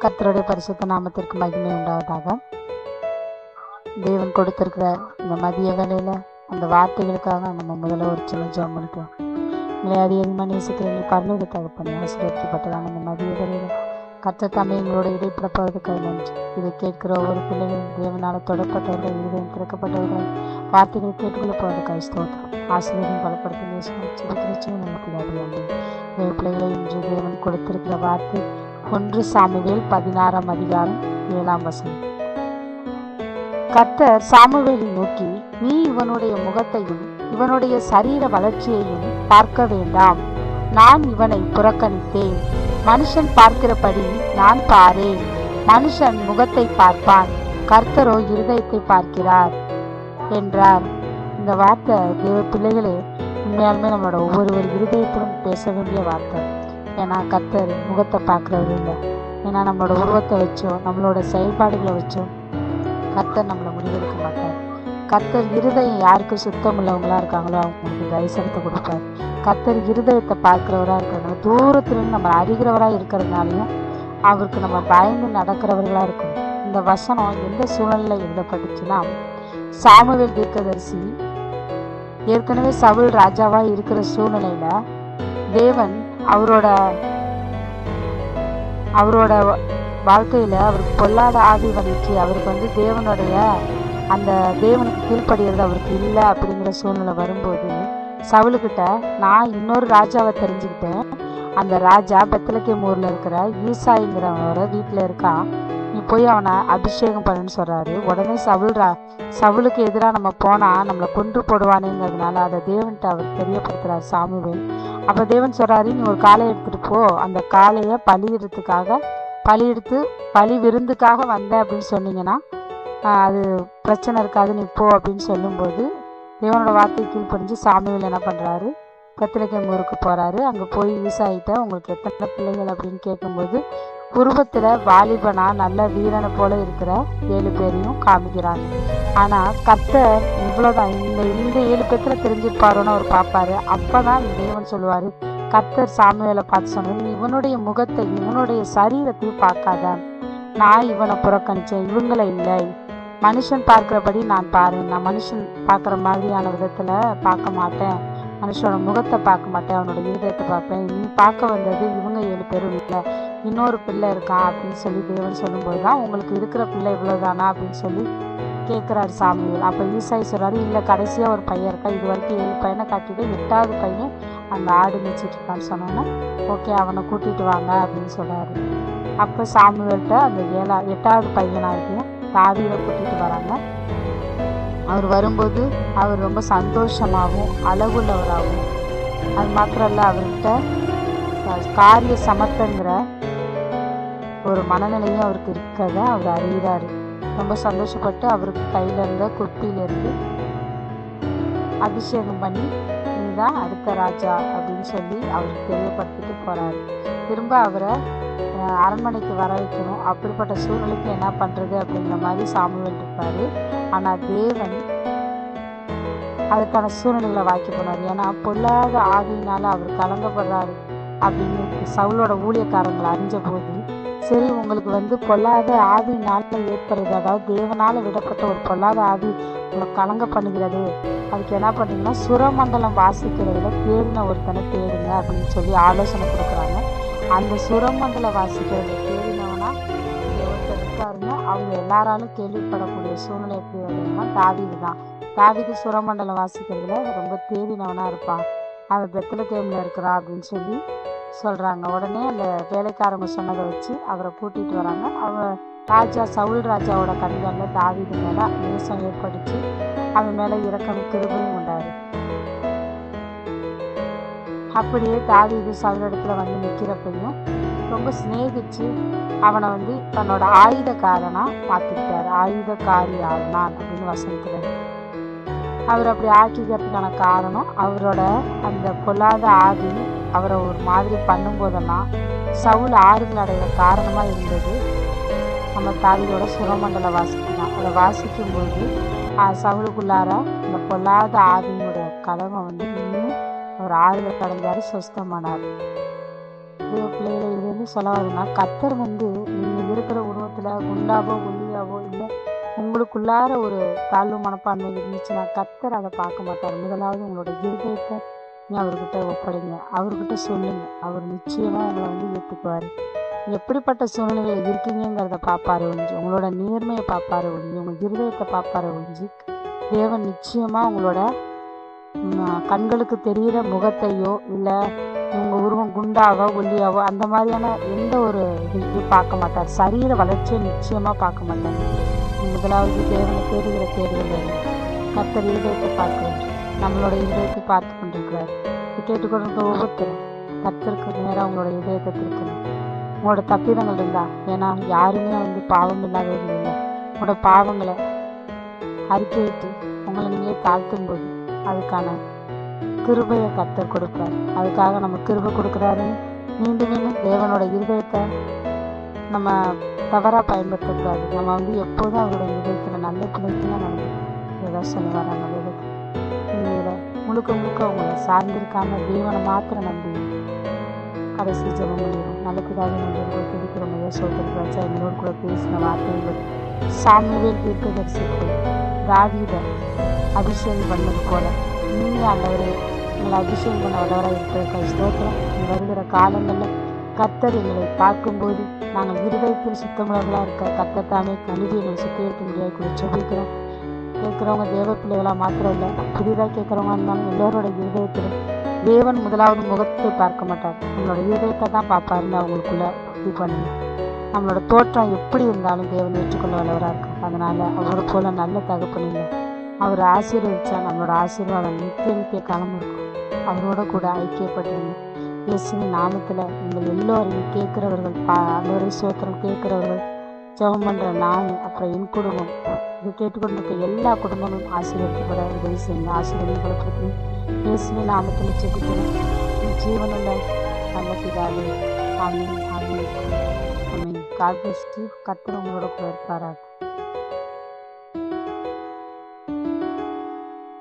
கர்த்தருடைய பரிசுத்த நாமத்திற்கு மகிமை உண்டாவதாக. தேவன் கொடுத்திருக்கிற இந்த மதிய வேலையில அந்த வார்த்தைகளுக்காக நம்ம முதல்ல ஒரு சின்ன ஜெபம் பண்ணிக்கலாம். எங்களை அதிகமாக நேசிக்கிற எங்கள் பரலோக தகப்பனே, ஆசீர்வதிக்கப்பட்டதான இந்த மதிய வேலையில கர்த்தர் தாமே எங்களோட இடைப்படப்படுவதற்காக நன்றி. இதை கேட்கிற ஒவ்வொரு பிள்ளைகளும் தேவனால தொடப்பட்டவர்கள், இருதயம் திறக்கப்பட்டவர்கள், வார்த்தைகளை கேட்டுக்கொள்ள போவதற்காக ஸ்தோத்திரம். ஆசீர்வாதம் பலப்படுத்தி நேசிக்கிறச்சும் நமக்கு தேவ பிள்ளைகளை இன்று தேவன் கொடுத்திருக்கிற வார்த்தை 1 சாமுவேல் 16ஆம் அதிகாரம் 7ஆம் வசனம். கர்த்தர் சாமுவேலை நோக்கி, நீ இவனுடைய முகத்தையும் இவனுடைய சரீர வளர்ச்சியையும் பார்க்க வேண்டாம், நான் இவனை புறக்கணித்தேன். மனுஷன் பார்க்கிறபடி நான் பாரேன். மனுஷன் முகத்தை பார்ப்பான், கர்த்தரோ இருதயத்தை பார்க்கிறார் என்றார். இந்த வார்த்தை தேவ பிள்ளைகளே உண்மையாலுமே நம்மளோட ஒவ்வொரு இருதயத்திலும் பேச வேண்டிய வார்த்தை. ஏன்னா கர்த்தர் முகத்தை பார்க்குறவர் இல்லை. ஏன்னா நம்மளோட உருவத்தை வச்சோ நம்மளோட செயல்பாடுகளை வச்சோ கர்த்தர் நம்மளை முடிவெடுக்க மாட்டார். கர்த்தர் இருதயம் யாருக்கு சுத்தம் உள்ளவங்களா இருக்காங்களோ அவங்களுக்கு தரிசனத்தை கொடுப்பார். கர்த்தர் இருதயத்தை பார்க்கிறவராக இருக்கிறதுனால, தூரத்துலேருந்து நம்ம அறிகிறவராக இருக்கிறதுனாலையும் அவருக்கு நம்ம பயந்து நடக்கிறவர்களாக இருக்கணும். இந்த வசனம் எந்த சூழ்நிலையில் எழுதப்பட்டுச்சுன்னா, சாமுவேல் தீர்க்கதரிசி ஏற்கனவே சவுல் ராஜாவா இருக்கிற சூழ்நிலையில தேவன் அவரோட வாழ்க்கையில அவருக்கு பொல்லாத ஆவி வந்துச்சு. அவருக்கு தேவனுடைய அந்த தேவனுக்கு கீழ்ப்படுகிறது அவருக்கு இல்லை அப்படிங்கிற சூழ்நிலை வரும்போது சவுலுக்கிட்ட, நான் இன்னொரு ராஜாவை தெரிஞ்சுக்கிட்டேன். அந்த ராஜா பெத்லகேம் ஊர்ல இருக்கிற ஈசாய்ங்கிறவனோட வீட்டில் இருக்கான், நீ போய் அவனை அபிஷேகம் பண்ணுன்னு சொல்றாரு. உடனே சவுலுக்கு எதிராக நம்ம போனா நம்மளை கொன்று போடுவானேங்கிறதுனால அதை தேவன்ட்டு அவர் தெரியப்படுத்துறாரு சாமுவேல். அப்போ தேவன் சொல்றாரு, நீ ஒரு காளையை எடுத்துட்டு போ, அந்த காளையை பலி விருந்துக்காக வந்த அப்படின்னு சொன்னீங்கன்னா அது பிரச்சனை இருக்காது, நீ போ அப்படின்னு சொல்லும்போது தேவனோட வார்த்தை கீழ்ப்படிஞ்சு சாமுவேல் என்ன பண்றாரு, பெத்லகேம் ஊருக்கு போறாரு. அங்கே போய் ஈசாயிட்ட உங்களுக்கு எத்தனை பிள்ளைகள் அப்படின்னு கேட்கும்போது உருவத்துல வாலிபனா நல்ல வீரனை போல இருக்கிற 7 பேரையும் காமிக்கிறாங்க. ஆனா கர்த்தர் இவ்வளவுதான், இந்த 7 பேத்துல தெரிஞ்சிருப்பாரோன்னு அவர் பார்ப்பாரு. அப்பதான் தேவன் சொல்லுவாரு, கர்த்தர் சாமுவேலை பார்த்து சொன்னாரு, இவனுடைய முகத்தை இவனுடைய சரீரத்தையும் பார்க்காத, நான் இவனை புறக்கணிச்சேன், இவங்களை இல்லை. மனுஷன் பார்க்கிறபடி நான் பாருங்க, நான் மனுஷன் பார்க்குற மாதிரியான விதத்துல பார்க்க மாட்டேன், மனுஷனோட முகத்தை பார்க்க மாட்டேன், அவனோட இருதயத்தை பார்ப்பேன். நீ பார்க்க வந்தது இவங்க 7 பேரும் இல்லை, இன்னொரு பிள்ளை இருக்கான் அப்படின்னு சொல்லி தேவன் சொல்லும்போது தான், உங்களுக்கு இருக்கிற பிள்ளை இவ்வளவுதானா அப்படின்னு சொல்லி கேட்குறாரு சாமுவேல். அப்போ ஈசாய் சொல்றாரு, இல்லை கடைசியாக ஒரு பையன் இருக்கா, இது வரைக்கும் 7 பையனை காட்டிட்டு 8வது பையன் அந்த ஆடு மேய்ச்சிட்டு இருக்கான்னு சொன்னோன்னா, ஓகே அவனை கூட்டிட்டு வாங்க அப்படின்னு சொல்றாரு. அப்போ சாமுவேல்கிட்ட அந்த 8வது பையனாகிய தாவீதை கூட்டிட்டு வராங்க. அவர் வரும்போது அவர் ரொம்ப சந்தோஷமாகவும் அழகுள்ளவராகவும், அது மாத்திரம் இல்லை அவர்கிட்ட காரிய சமர்த்தங்கிற ஒரு மனநிலையும் அவருக்கு இருக்கிறத அவர் அறிகிறாரு. ரொம்ப சந்தோஷப்பட்டு அவருக்கு கையில இருந்த குப்பியிலிருந்து அபிஷேகம் பண்ணி, நீதான் அடுத்த ராஜா அப்படின்னு சொல்லி அவருக்கு தெரியப்படுத்திட்டு போறாரு. திரும்ப அவரை அரண்மனைக்கு வர வைக்கணும். அப்படிப்பட்ட சூழ்நிலைக்கு என்ன பண்றது அப்படிங்கிற மாதிரி சாமுவேல் இருப்பாரு. ஆனா தேவன் அதுக்கான சூழ்நிலைகளை வாக்கி போனார். ஏன்னா பொல்லாத ஆவியினால அவர் கலங்கப்படுறாரு அப்படின்னு சவுலோட ஊழியக்காரங்களை அறிஞ்ச போது, சரி உங்களுக்கு பொல்லாத ஆவியினால ஏற்படுறது, அதாவது தேவனால விடப்பட்ட ஒரு பொல்லாத ஆவி உங்களை கலங்க பண்ணுகிறது, அதுக்கு என்ன பண்ணீங்கன்னா சுரமண்டலம் வாசிக்கிறதுல தேடின ஒருத்தனை தேடுங்க அப்படின்னு சொல்லி ஆலோசனை கொடுக்குறாங்க. அந்த சுரமண்டல வாசிக்கிறத தேடினவனா ஒருத்தர் இருக்காருங்க. அவங்க எல்லாராலும் கேள்விப்படக்கூடிய சூழ்நிலை எப்படி வருதுன்னா தாவீது தான். தாவீது சுரமண்டலம் வாசிக்கிறதுல ரொம்ப தேடினவனா இருப்பான். அவன் பெத்லகேம்ல இருக்கிறான் அப்படின்னு சொல்லி சொல்றாங்க. உடனே அந்த வேலைக்காரங்க சொன்னதை வச்சு அவரை கூட்டிட்டு வராங்க. சவுல் ராஜாவோட கண்கள்ல தாவீது மேல நேசம் ஏற்படுத்தி அவன் மேல இரக்கம் கிருபையும் உண்டாரு. அப்படியே தாவீது சவுல் இடத்துல நிற்கிறப்பையும் ரொம்ப சிநேகிச்சு அவனை தன்னோட ஆயுதக்காரனா மாத்திக்கிட்டாரு. ஆயுதக்காரி ஆனான் அப்படின்னு வசனத்துல அவர் அப்படி ஆக்கிக்கிறதுக்கான காரணம், அவரோட அந்த பொல்லாத ஆவி அவரை ஒரு மாதிரி பண்ணும்போதெல்லாம் சவுல் ஆறுதல் அடைகிற காரணமா இருந்தது நம்ம தாவீதோட சுரமண்டல வாசிக்கலாம். அதை வாசிக்கும்போது சவுலுக்குள்ளார இந்த பொல்லாத ஆவியினுடைய கலகம் இன்னும் அவர் ஆறுதல் அடைஞ்சாரு, சுஸ்தமானார். பிள்ளைகளை இது சொல்ல வருதுன்னா, கர்த்தர் நீங்க குண்டாவோ ஒல்லியாவோ இல்லை, உங்களுக்குள்ளார ஒரு தாழ்வு மனப்பான்மை இருந்துச்சுன்னா கர்த்தர் அதை பார்க்க மாட்டார். முதலாவது உங்களோட இருதயத்தை நீ அவர்கிட்ட ஒப்படைங்க, அவர்கிட்ட சொல்லுங்க. அவர் நிச்சயமாக உங்களை ஏற்றுக்குவார். எப்படிப்பட்ட சூழ்நிலையில் இருக்கீங்கிறத பார்ப்பாரு ஒழிஞ்சு, உங்களோட நேர்மையை பார்ப்பாரு ஒழிஞ்சு, உங்கள் இருதயத்தை பார்ப்பாரு ஒழிஞ்சு, தேவன் நிச்சயமாக உங்களோட கண்களுக்கு தெரிகிற முகத்தையோ இல்லை உங்கள் உருவம் குண்டாவோ ஒல்லியாவோ அந்த மாதிரியான எந்த ஒரு இது பார்க்க மாட்டார். சரீர வளர்ச்சியை நிச்சயமாக பார்க்க மாட்டார். முதலாவது தேவனை தேடுகிற தேடுதல் கர்த்தர் இருதயத்தை பார்க்கிறார். நம்மளோட இருதயத்தை பார்த்து கொண்டிருக்கிறார். கேட்டுக்கொண்டிருக்க ஒவ்வொருத்தரும் கர்த்தருக்கு நேராக உங்களோட இதயத்தை திருக்கணும். உங்களோட தப்பிதங்கள் இருந்தா, ஏன்னா யாருமே பாவம் இல்லாதவர்கள் இல்லை. உங்களோட பாவங்களை அறிக்கையிட்டு உங்களை நீங்களே தாழ்த்தும் போது அதுக்கான கிருபையை கர்த்தர் கொடுப்பார். அதுக்காக நம்ம கிருபை கொடுக்குறாருன்னு மீண்டும் மீண்டும் தேவனோட இருதயத்தை நம்ம தவறாக பயன்படுத்தக்கூடாது. நம்ம எப்போதும் அவரோட இருதயத்தில் நல்ல பிள்ளைக்குலாம் நடந்து ஏதாவது சொல்லுவார். நம்ம வேதத்தை இதில் முழுக்க முழுக்க உங்களை சார்ந்திருக்காம தேவனை மாத்திரம் நம்பி கடைசி ஜெபம் பண்ணிடும். நல்ல பிதாவை நம்பி துடிக்கிற முதல் சொல்லிருக்காச்சா என்னோடு கூட பேசின வார்த்தைகள் சாமுவேல் தீர்க்கதரிசிக்கு தாவீதை அபிஷேகம் பண்ணது போல நீங்கள் ஆண்டவரே எங்களை அபிஷேகம் பண்ண வல்லவராக இருக்கிற ஸ்தோத்திரம். வருகிற காலங்களில் கர்த்தர் எங்களை பார்க்கும்போது நாங்கள் இருதயத்தில் சுத்தமுள்ளவர்களாக இருக்க கர்த்தர் தாமே கழுவி எங்களை சுத்திகரிக்க முடியாது கூட சொல்லிக்கிறோம். கேட்குறவங்க தேவ பிள்ளைகளாக மாத்திரம் இல்லை, புதிதாக கேட்குறவங்க இருந்தாலும் எல்லோரோட இருதயத்தில் தேவன் முதலாவது முகத்தை பார்க்க மாட்டார், நம்மளோட இருதயத்தை தான் பார்ப்பாருன்னு அவங்களுக்குள்ள இது பண்ணுங்க. நம்மளோட தோற்றம் எப்படி இருந்தாலும் தேவன் ஏற்றுக்கொள்ள வல்லவராக இருக்கும். அதனால் அவரை போல நல்ல தகப்பனில்லை. அவர் ஆசீர்வதிச்சா நம்மளோட ஆசீர்வாதம் நித்திய காலம் இருக்கும். அவரோட கூட ஐக்கியப்பட்டிருங்க. இயேசுவின் நாமத்தில் நீங்கள் எல்லோரையும் கேட்குறவர்கள் ஆண்டவரை ஸ்தோத்திரம் கேட்குறவர்கள் ஜெபம் பண்ணுற நான், அப்புறம் என் குடும்பம், இது கேட்டுக்கொண்டிருக்க எல்லா குடும்பங்களும் ஆசீர்வதிக்கப்பட உதவி செய்யுங்க. ஆசீர்வதிக்கப்பட்டு இயேசுவின் நாமத்தில் ஜெபிக்கிறேன். ஜீவனுள்ள நல்ல பிதாவே. Amen amen amen. God bless you. கர்த்தர் உங்களோட கூட இருப்பாராக.